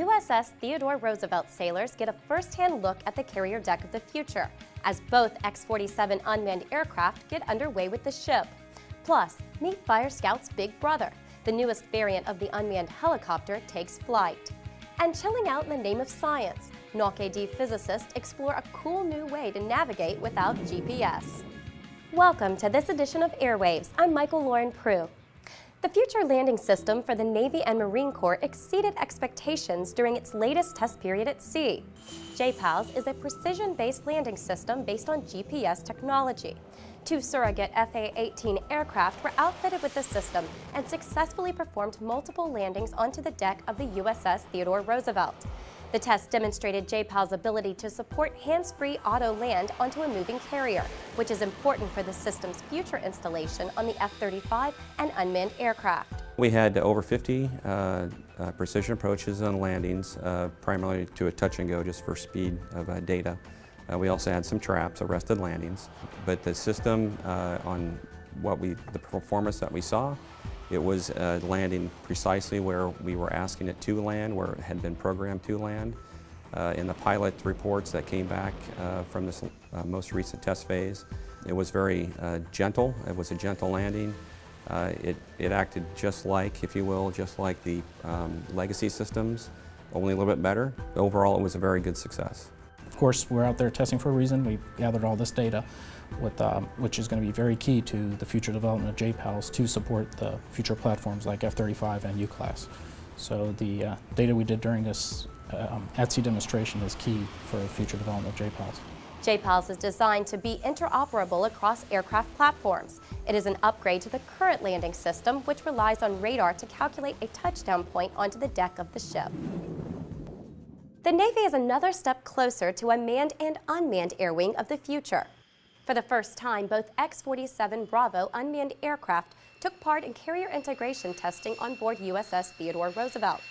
USS Theodore Roosevelt sailors get a first-hand look at the carrier deck of the future, as both X-47 unmanned aircraft get underway with the ship. Plus, meet Fire Scout's big brother. The newest variant of the unmanned helicopter takes flight. And chilling out in the name of science, NAVAIR physicists explore a cool new way to navigate without GPS. Welcome to this edition of Airwaves. I'm Michael Lauren Prue. The Future Landing System for the Navy and Marine Corps exceeded expectations during its latest test period at sea. JPALS is a precision-based landing system based on GPS technology. 2 surrogate FA-18 aircraft were outfitted with the system and successfully performed multiple landings onto the deck of the USS Theodore Roosevelt. The test demonstrated JPAL's ability to support hands-free auto land onto a moving carrier, which is important for the system's future installation on the F-35 and unmanned aircraft. We had over 50 precision approaches on landings, primarily to a touch and go just for speed of data. We also had some traps, arrested landings, but the system on the performance that we saw, it was landing precisely where we were asking it to land, where it had been programmed to land. In the pilot reports that came back from this most recent test phase, it was very gentle. It was a gentle landing. It acted just like, if you will, just like the legacy systems, only a little bit better. Overall, it was a very good success. Of course, we're out there testing for a reason. We've gathered all this data, which is going to be very key to the future development of JPALS to support the future platforms like F-35 and U-Class. So the data we did during this at-sea demonstration is key for future development of JPALS. JPALS is designed to be interoperable across aircraft platforms. It is an upgrade to the current landing system, which relies on radar to calculate a touchdown point onto the deck of the ship. The Navy is another step closer to a manned and unmanned air wing of the future. For the first time, both X-47 Bravo unmanned aircraft took part in carrier integration testing on board USS Theodore Roosevelt.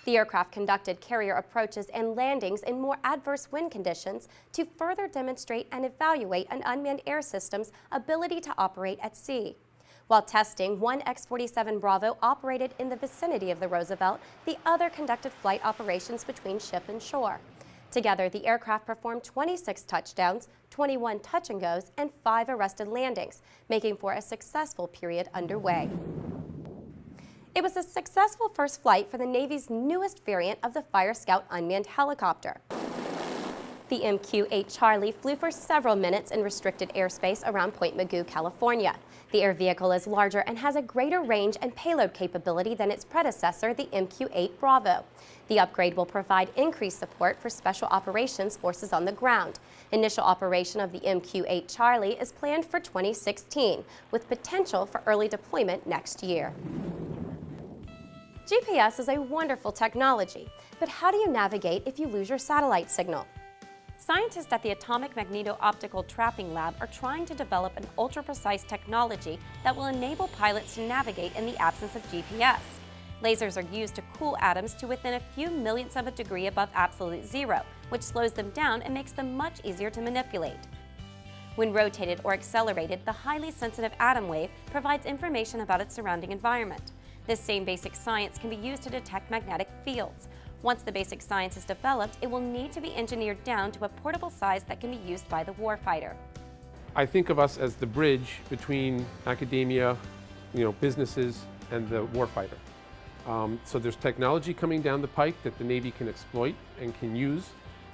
The aircraft conducted carrier approaches and landings in more adverse wind conditions to further demonstrate and evaluate an unmanned air system's ability to operate at sea. While testing, one X-47 Bravo operated in the vicinity of the Roosevelt, the other conducted flight operations between ship and shore. Together, the aircraft performed 26 touchdowns, 21 touch-and-goes, and 5 arrested landings, making for a successful period underway. It was a successful first flight for the Navy's newest variant of the Fire Scout unmanned helicopter. The MQ-8 Charlie flew for several minutes in restricted airspace around Point Mugu, California. The air vehicle is larger and has a greater range and payload capability than its predecessor, the MQ-8 Bravo. The upgrade will provide increased support for special operations forces on the ground. Initial operation of the MQ-8 Charlie is planned for 2016, with potential for early deployment next year. GPS is a wonderful technology, but how do you navigate if you lose your satellite signal? Scientists at the Atomic Magneto-Optical Trapping Lab are trying to develop an ultra-precise technology that will enable pilots to navigate in the absence of GPS. Lasers are used to cool atoms to within a few millionths of a degree above absolute zero, which slows them down and makes them much easier to manipulate. When rotated or accelerated, the highly sensitive atom wave provides information about its surrounding environment. This same basic science can be used to detect magnetic fields. Once the basic science is developed, it will need to be engineered down to a portable size that can be used by the warfighter. I think of us as the bridge between academia, businesses, and the warfighter. So there's technology coming down the pike that the Navy can exploit and can use,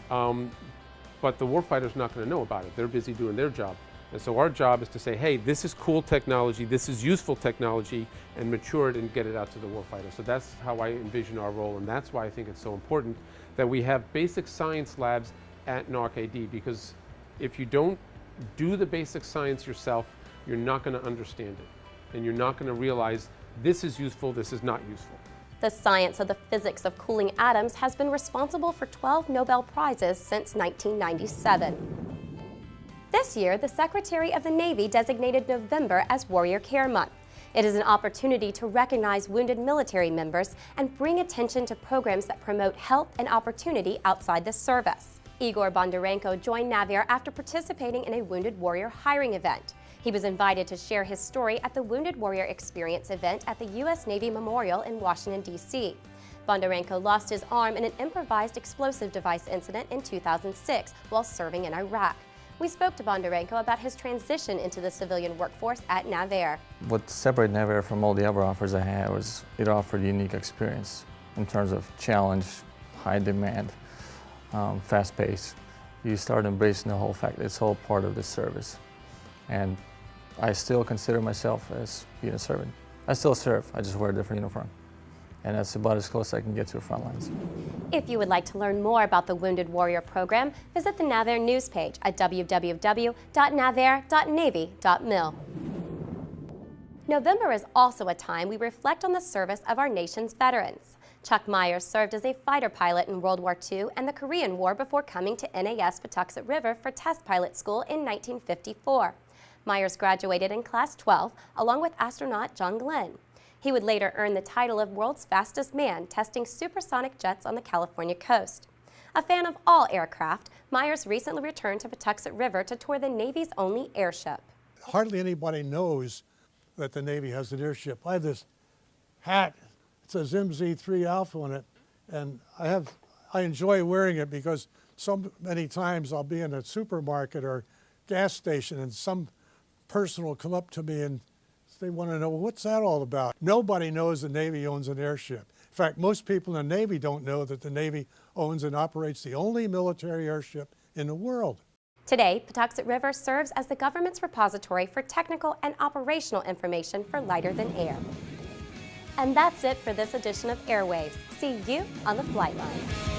but the warfighter's not going to know about it. They're busy doing their job. And so our job is to say, hey, this is cool technology, this is useful technology, and mature it and get it out to the warfighter. So that's how I envision our role, and that's why I think it's so important that we have basic science labs at NAVAIR, because if you don't do the basic science yourself, you're not going to understand it, and you're not going to realize this is useful, this is not useful. The science of the physics of cooling atoms has been responsible for 12 Nobel Prizes since 1997. This year, the Secretary of the Navy designated November as Warrior Care Month. It is an opportunity to recognize wounded military members and bring attention to programs that promote health and opportunity outside the service. Igor Bondarenko joined NAVAIR after participating in a Wounded Warrior hiring event. He was invited to share his story at the Wounded Warrior Experience event at the U.S. Navy Memorial in Washington, D.C. Bondarenko lost his arm in an improvised explosive device incident in 2006 while serving in Iraq. We spoke to Bondarenko about his transition into the civilian workforce at NAVAIR. What separated NAVAIR from all the other offers I had was it offered a unique experience in terms of challenge, high demand, fast pace. You start embracing the whole fact that it's all part of the service. And I still consider myself as being a servant. I still serve, I just wear a different uniform. And that's about as close as I can get to the front lines. If you would like to learn more about the Wounded Warrior program, visit the NAVAIR news page at www.navair.navy.mil. November is also a time we reflect on the service of our nation's veterans. Chuck Myers served as a fighter pilot in World War II and the Korean War before coming to NAS Patuxent River for test pilot school in 1954. Myers graduated in Class 12 along with astronaut John Glenn. He would later earn the title of World's Fastest Man testing supersonic jets on the California coast. A fan of all aircraft, Myers recently returned to Patuxent River to tour the Navy's only airship. Hardly anybody knows that the Navy has an airship. I have this hat, it says MZ3 Alpha on it, and I enjoy wearing it because so many times I'll be in a supermarket or gas station and some person will come up to me and they want to know, well, what's that all about? Nobody knows the Navy owns an airship. In fact, most people in the Navy don't know that the Navy owns and operates the only military airship in the world. Today, Patuxent River serves as the government's repository for technical and operational information for lighter than air. And that's it for this edition of Airwaves. See you on the flight line.